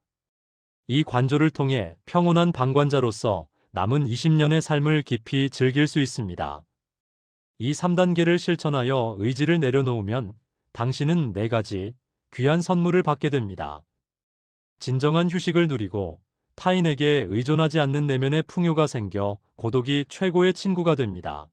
이 관조를 통해 평온한 방관자로서 남은 20년의 삶을 깊이 즐길 수 있습니다. 이 3단계를 실천하여 의지를 내려놓으면 당신은 4가지 귀한 선물을 받게 됩니다. 진정한 휴식을 누리고 타인에게 의존하지 않는 내면의 풍요가 생겨 고독이 최고의 친구가 됩니다.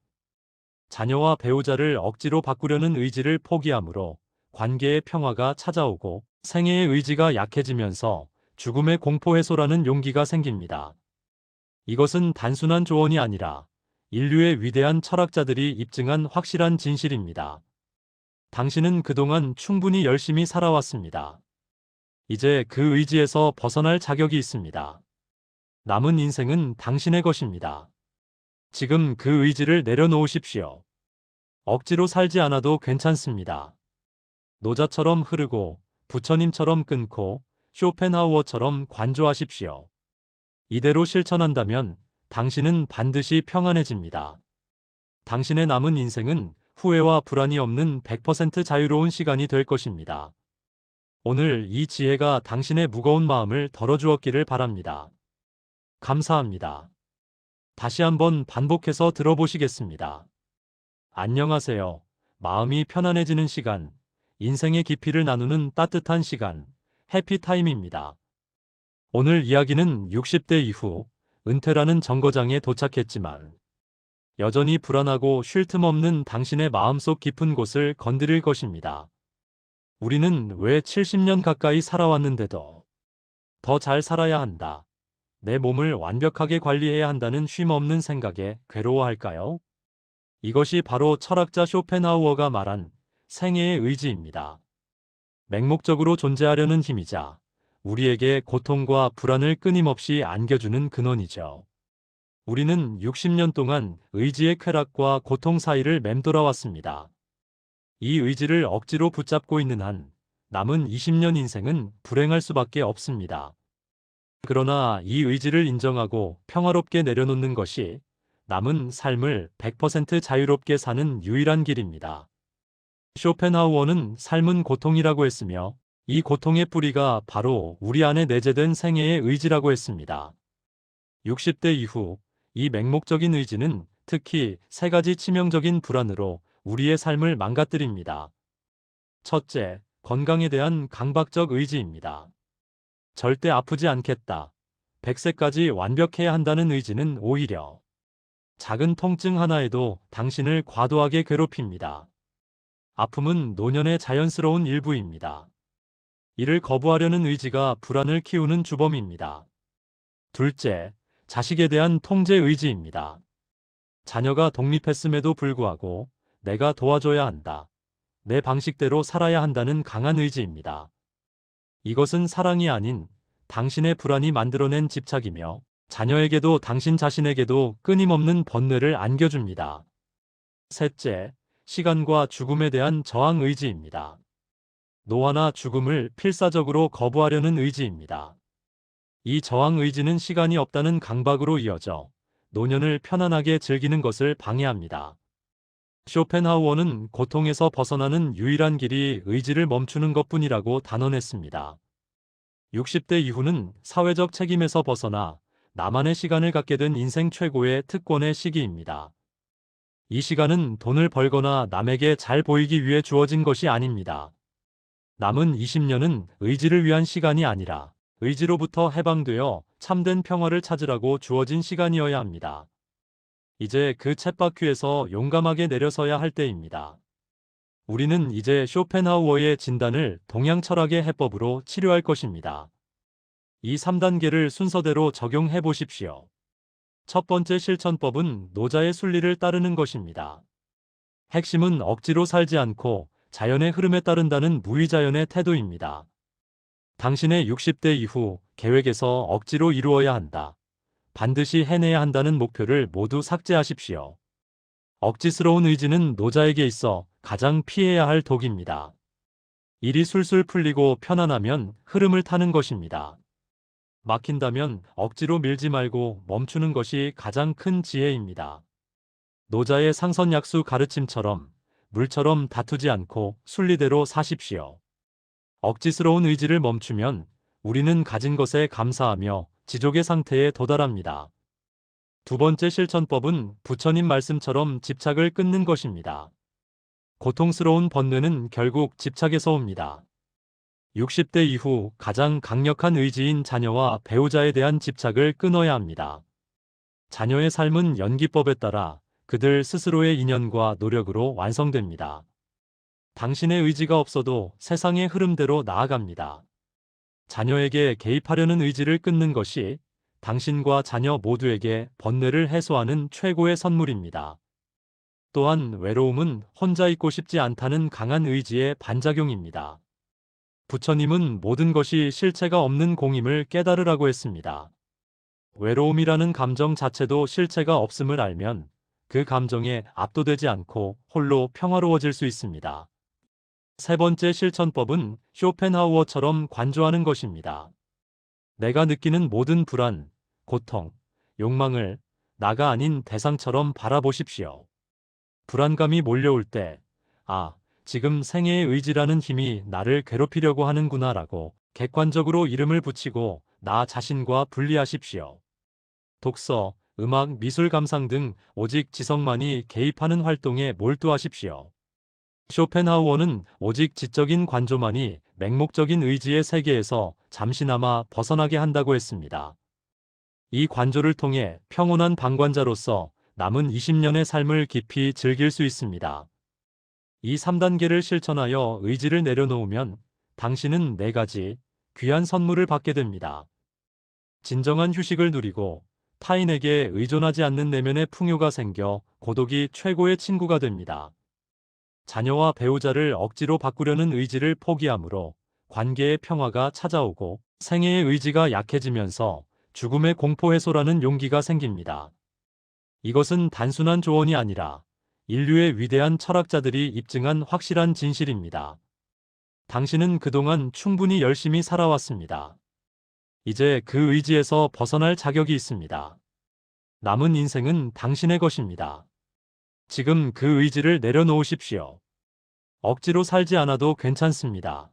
자녀와 배우자를 억지로 바꾸려는 의지를 포기함으로 관계의 평화가 찾아오고 생애의 의지가 약해지면서 죽음의 공포 해소라는 용기가 생깁니다. 이것은 단순한 조언이 아니라 인류의 위대한 철학자들이 입증한 확실한 진실입니다. 당신은 그동안 충분히 열심히 살아왔습니다. 이제 그 의지에서 벗어날 자격이 있습니다. 남은 인생은 당신의 것입니다. 지금 그 의지를 내려놓으십시오. 억지로 살지 않아도 괜찮습니다. 노자처럼 흐르고 부처님처럼 끊고 쇼펜하우어처럼 관조하십시오. 이대로 실천한다면 당신은 반드시 평안해집니다. 당신의 남은 인생은 후회와 불안이 없는 100% 자유로운 시간이 될 것입니다. 오늘 이 지혜가 당신의 무거운 마음을 덜어주었기를 바랍니다. 감사합니다. 다시 한번 반복해서 들어보시겠습니다. 안녕하세요. 마음이 편안해지는 시간, 인생의 깊이를 나누는 따뜻한 시간, 해피타임입니다. 오늘 이야기는 60대 이후 은퇴라는 정거장에 도착했지만 여전히 불안하고 쉴 틈 없는 당신의 마음속 깊은 곳을 건드릴 것입니다. 우리는 왜 70년 가까이 살아왔는데도 더 잘 살아야 한다. 내 몸을 완벽하게 관리해야 한다는 쉼 없는 생각에 괴로워할까요? 이것이 바로 철학자 쇼펜하우어가 말한 생애의 의지입니다. 맹목적으로 존재하려는 힘이자 우리에게 고통과 불안을 끊임없이 안겨주는 근원이죠. 우리는 60년 동안 의지의 쾌락과 고통 사이를 맴돌아 왔습니다. 이 의지를 억지로 붙잡고 있는 한 남은 20년 인생은 불행할 수밖에 없습니다. 그러나 이 의지를 인정하고 평화롭게 내려놓는 것이 남은 삶을 100% 자유롭게 사는 유일한 길입니다. 쇼펜하우어는 삶은 고통이라고 했으며 이 고통의 뿌리가 바로 우리 안에 내재된 생애의 의지라고 했습니다. 60대 이후 이 맹목적인 의지는 특히 세 가지 치명적인 불안으로 우리의 삶을 망가뜨립니다. 첫째, 건강에 대한 강박적 의지입니다. 절대 아프지 않겠다. 100세까지 완벽해야 한다는 의지는 오히려 작은 통증 하나에도 당신을 과도하게 괴롭힙니다. 아픔은 노년의 자연스러운 일부입니다. 이를 거부하려는 의지가 불안을 키우는 주범입니다. 둘째, 자식에 대한 통제 의지입니다. 자녀가 독립했음에도 불구하고 내가 도와줘야 한다. 내 방식대로 살아야 한다는 강한 의지입니다. 이것은 사랑이 아닌 당신의 불안이 만들어낸 집착이며 자녀에게도 당신 자신에게도 끊임없는 번뇌를 안겨줍니다. 셋째, 시간과 죽음에 대한 저항 의지입니다. 노화나 죽음을 필사적으로 거부하려는 의지입니다. 이 저항 의지는 시간이 없다는 강박으로 이어져 노년을 편안하게 즐기는 것을 방해합니다. 쇼펜하우어는 고통에서 벗어나는 유일한 길이 의지를 멈추는 것뿐이라고 단언했습니다. 60대 이후는 사회적 책임에서 벗어나 나만의 시간을 갖게 된 인생 최고의 특권의 시기입니다. 이 시간은 돈을 벌거나 남에게 잘 보이기 위해 주어진 것이 아닙니다. 남은 20년은 의지를 위한 시간이 아니라 의지로부터 해방되어 참된 평화를 찾으라고 주어진 시간이어야 합니다. 이제 그 쳇바퀴에서 용감하게 내려서야 할 때입니다. 우리는 이제 쇼펜하우어의 진단을 동양 철학의 해법으로 치료할 것입니다. 이 3단계를 순서대로 적용해 보십시오. 첫 번째 실천법은 노자의 순리를 따르는 것입니다. 핵심은 억지로 살지 않고 자연의 흐름에 따른다는 무위자연의 태도입니다. 당신의 60대 이후 계획에서 억지로 이루어야 한다. 반드시 해내야 한다는 목표를 모두 삭제하십시오. 억지스러운 의지는 노자에게 있어 가장 피해야 할 독입니다. 일이 술술 풀리고 편안하면 흐름을 타는 것입니다. 막힌다면 억지로 밀지 말고 멈추는 것이 가장 큰 지혜입니다. 노자의 상선약수 가르침처럼 물처럼 다투지 않고 순리대로 사십시오. 억지스러운 의지를 멈추면 우리는 가진 것에 감사하며 지족의 상태에 도달합니다. 두 번째 실천법은 부처님 말씀처럼 집착을 끊는 것입니다. 고통스러운 번뇌는 결국 집착에서 옵니다. 60대 이후 가장 강력한 의지인 자녀와 배우자에 대한 집착을 끊어야 합니다. 자녀의 삶은 연기법에 따라 그들 스스로의 인연과 노력으로 완성됩니다. 당신의 의지가 없어도 세상의 흐름대로 나아갑니다. 자녀에게 개입하려는 의지를 끊는 것이 당신과 자녀 모두에게 번뇌를 해소하는 최고의 선물입니다. 또한 외로움은 혼자 있고 싶지 않다는 강한 의지의 반작용입니다. 부처님은 모든 것이 실체가 없는 공임을 깨달으라고 했습니다. 외로움이라는 감정 자체도 실체가 없음을 알면 그 감정에 압도되지 않고 홀로 평화로워질 수 있습니다. 세 번째 실천법은 쇼펜하우어처럼 관조하는 것입니다. 내가 느끼는 모든 불안, 고통, 욕망을 나가 아닌 대상처럼 바라보십시오. 불안감이 몰려올 때, 지금 생애의 의지라는 힘이 나를 괴롭히려고 하는구나라고 객관적으로 이름을 붙이고 나 자신과 분리하십시오. 독서, 음악, 미술 감상 등 오직 지성만이 개입하는 활동에 몰두하십시오. 쇼펜하우어는 오직 지적인 관조만이 맹목적인 의지의 세계에서 잠시나마 벗어나게 한다고 했습니다. 이 관조를 통해 평온한 방관자로서 남은 20년의 삶을 깊이 즐길 수 있습니다. 이 3단계를 실천하여 의지를 내려놓으면 당신은 4가지 귀한 선물을 받게 됩니다. 진정한 휴식을 누리고 타인에게 의존하지 않는 내면의 풍요가 생겨 고독이 최고의 친구가 됩니다. 자녀와 배우자를 억지로 바꾸려는 의지를 포기함으로 관계의 평화가 찾아오고 생애의 의지가 약해지면서 죽음의 공포 해소라는 용기가 생깁니다. 이것은 단순한 조언이 아니라 인류의 위대한 철학자들이 입증한 확실한 진실입니다. 당신은 그동안 충분히 열심히 살아왔습니다. 이제 그 의지에서 벗어날 자격이 있습니다. 남은 인생은 당신의 것입니다. 지금 그 의지를 내려놓으십시오. 억지로 살지 않아도 괜찮습니다.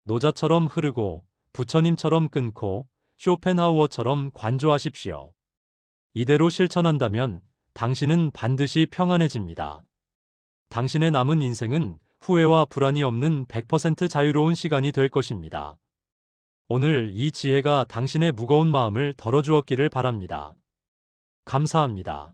노자처럼 흐르고 부처님처럼 끊고 쇼펜하우어처럼 관조하십시오. 이대로 실천한다면 당신은 반드시 평안해집니다. 당신의 남은 인생은 후회와 불안이 없는 100% 자유로운 시간이 될 것입니다. 오늘 이 지혜가 당신의 무거운 마음을 덜어주었기를 바랍니다. 감사합니다.